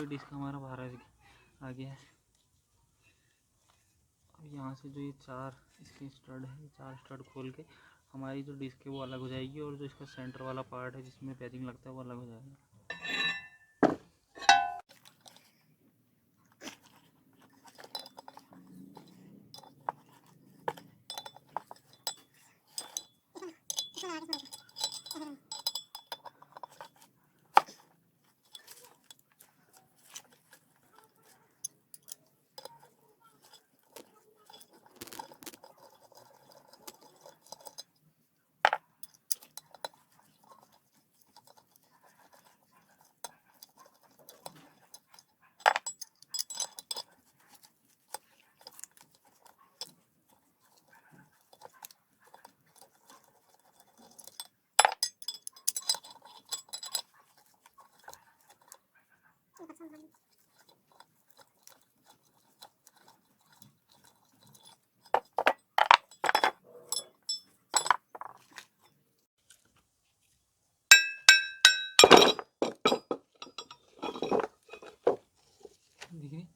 पूरे डिस्क हमारा बाहर आ गया है। अब यहाँ से जो ये 4 इसके स्टड है, 4 स्टड खोल के हमारी जो डिस्क है वो अलग हो जाएगी और जो इसका सेंटर वाला पार्ट है जिसमें पैचिंग लगता है वो अलग हो जाएगा। देखिए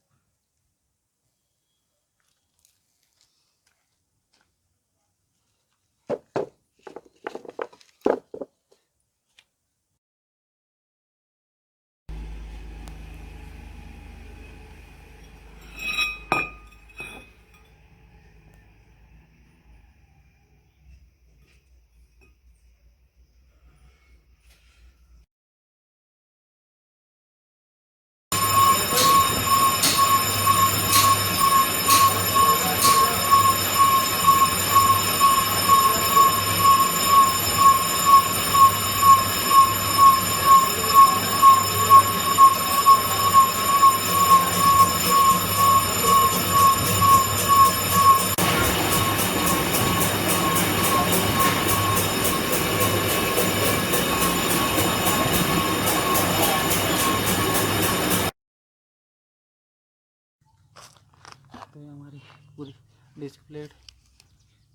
तो ये हमारी पूरी डिस्क प्लेट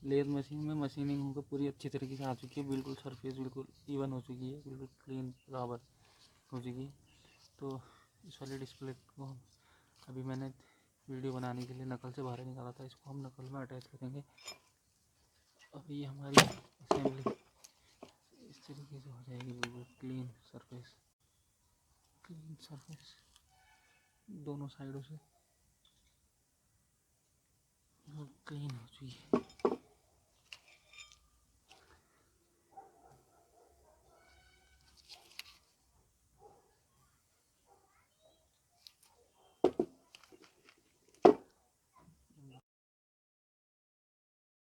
लेथ मशीन में मशीनिंग होकर पूरी अच्छी तरीके से आ चुकी है। बिल्कुल सरफेस बिल्कुल इवन हो चुकी है, बिल्कुल क्लीन बराबर हो चुकी है। तो इस वाले डिस्प्ले को अभी मैंने वीडियो बनाने के लिए नकल से बाहर निकाला था, इसको हम नकल में अटैच करेंगे। अब ये हमारी असेंबली इस तरीके से हो जाएगी, बिल्कुल क्लीन सरफेस दोनों साइडों से क्लीन हो